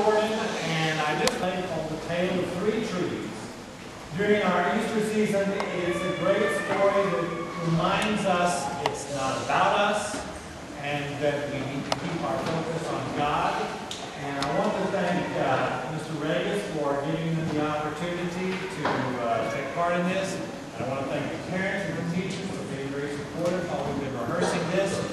Jordan, and I just played on the Tale of Three Trees. During our Easter season, it is a great story that reminds us it's not about us, and that we need to keep our focus on God. And I want to thank Mr. Regis for giving them the opportunity to take part in this. And I want to thank the parents and the teachers for being very supportive while we've been rehearsing this.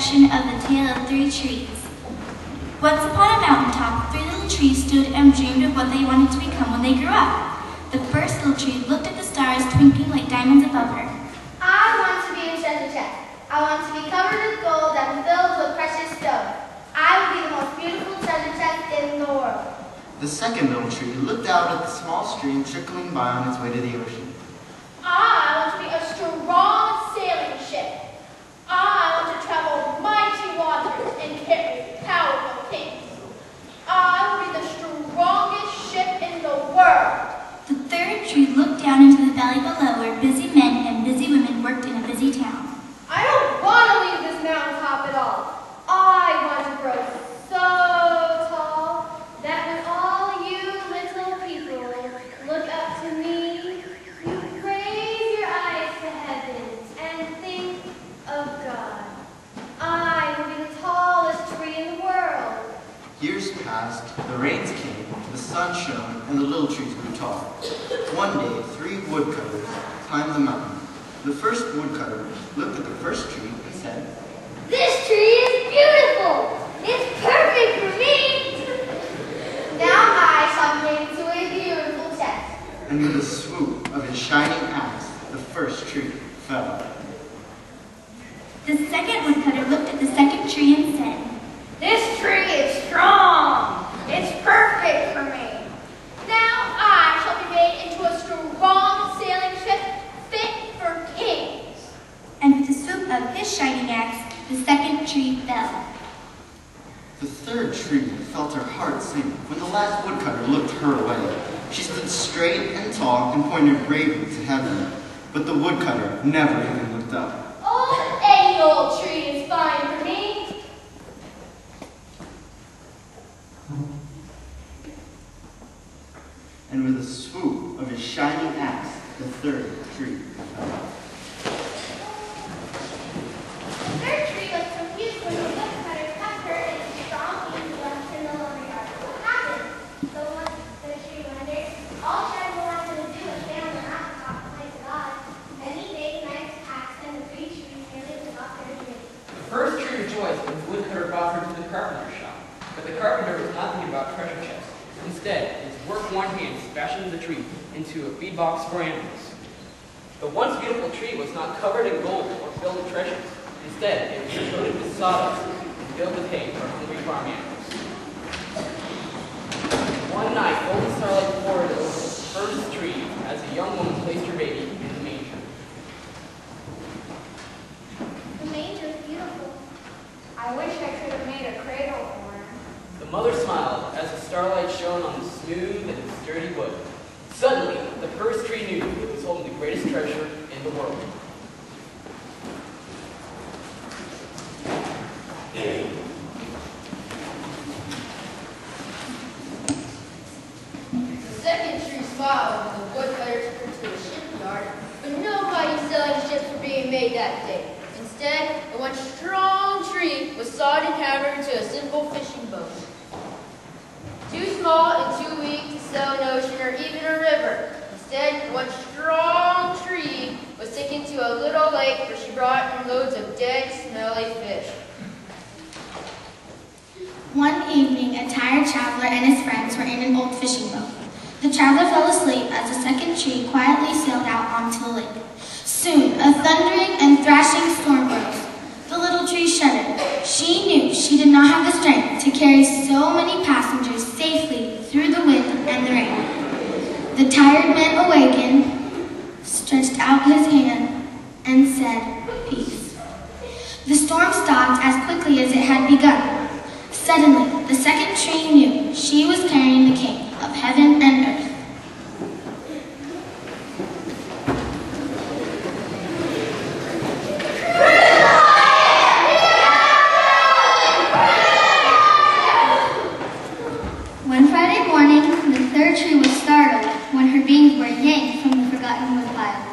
Of the Tale of Three Trees. Once upon a mountaintop, three little trees stood and dreamed of what they wanted to become when they grew up. The first little tree looked at the stars twinkling like diamonds above her. I want to be a treasure chest. I want to be covered with gold and filled with precious stones. I will be the most beautiful treasure chest in the world. The second little tree looked out at the small stream trickling by on its way to the ocean. I want to be a strong sailing ship. I want to travel mighty waters and carry powerful kings. I will be the strongest ship in the world. The third tree looked down into the valley below where busy men and busy women worked in a busy town. I don't want to leave this mountaintop at all. I want to grow so tall that when all you little people look up to me, you raise your eyes to heaven and think of God. I will be the tallest tree in the world. Years passed, the rains came, the sun shone, and the little trees grew tall. One day, three woodcutters climbed the mountain. The first woodcutter looked at the first tree and said, "This tree is beautiful. It's perfect for me. Now I shall be made into a beautiful chest." And with a swoop of his shining axe, the first tree fell. The second woodcutter looked at the second tree and said, "This tree is strong. It's perfect for me. Now I shall be made into a strong sailing ship fit for kings." And with the swoop of his shining axe, the second tree fell. The third tree felt her heart sink when the last woodcutter looked her way. She stood straight and tall and pointed bravely to heaven, but the woodcutter never even looked up. "Oh, any old tree is fine for me." And with a swoop of his shining axe, the third tree fell. The third tree was confused when the woodcutter cut her and strong beams left her no longer yard. What happened? The tree wondered. All she ever wanted to do was stay on the mountaintop and play to God. Many days, nights passed, and the three trees nearly forgot their dreams. The first tree rejoiced when the woodcutter brought her to the carpenter's shop. But the carpenter was not thinking about treasure chests. Instead, his work one hand fashioned the tree into a feed box for animals. The once beautiful tree was not covered in gold or filled with treasures. Instead, it was coated with sawdust and filled with hay for hungry farm animals. One night, golden starlight poured over the first tree as a young woman placed her baby in the manger. The manger is beautiful. I wish I could have made a cradle for her. The mother smiled as the starlight shone on the smooth and sturdy wood. Suddenly, the first tree knew it was holding the greatest treasure in the world. The second tree smiled when the woodcutter took her to the shipyard, but nobody selling ships were being made that day. Instead, the one strong tree was sawed and hammered into a simple fishing boat. Too small and too weak to sail an ocean or even a river. Instead, one strong tree was taken to a little lake where she brought in loads of dead, smelly fish. One evening, a tired traveler and his friends were in an old fishing boat. The traveler fell asleep as the second tree quietly sailed out onto the lake. Soon, a thundering and thrashing storm rose. The little tree shuddered. She knew she did not have the strength to carry so many passengers safely through the wind and the rain. The tired men awakened as quickly as it had begun. Suddenly, the second tree knew she was carrying the King of heaven and earth. One Friday morning, the third tree was startled when her beams were yanked from the forgotten woodpile.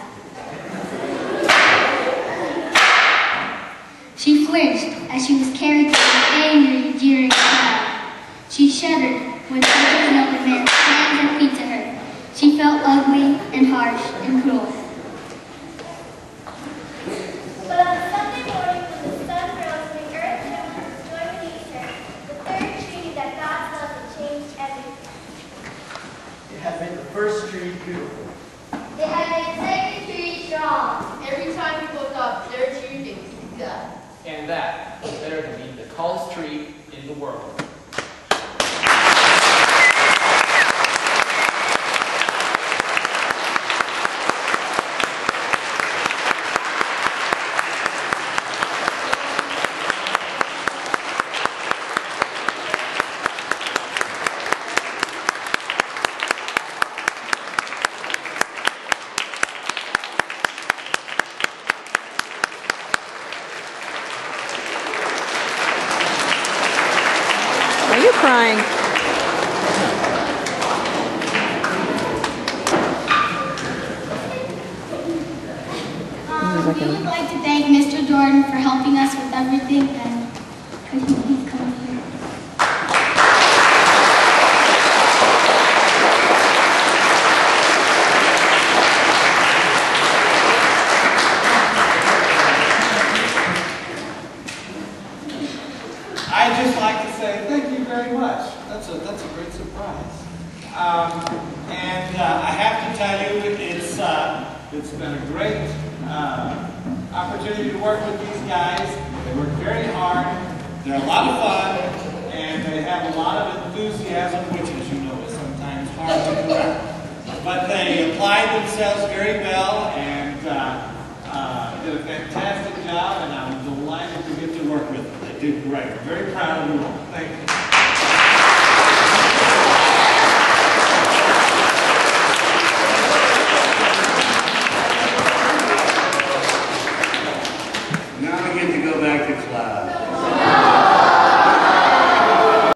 She flinched as she was carried by an angry, jeering crowd. She shuddered when Peter's another man slammed their feet to her. She felt ugly and harsh and cruel. But on Sunday morning, when the sun rose and the earth was joy beneath her, the third tree that God loved had changed everything. It had made the first tree beautiful. It had made the second tree strong. Every time people thought their tree would be God. And that was better than being the tallest tree in the world. Are you crying? We would like to thank Mr. Jordan for helping us with everything, and could you please come here? I'd just like to say thank you very much. That's a great surprise. I have to tell you, it's been a great opportunity to work with these guys. They work very hard. They're a lot of fun, and they have a lot of enthusiasm, which, as you know, is sometimes hard to correct. But they applied themselves very well and did a fantastic job, and I'm delighted to get to work with them. They did great. I'm very proud of you all. Thank you.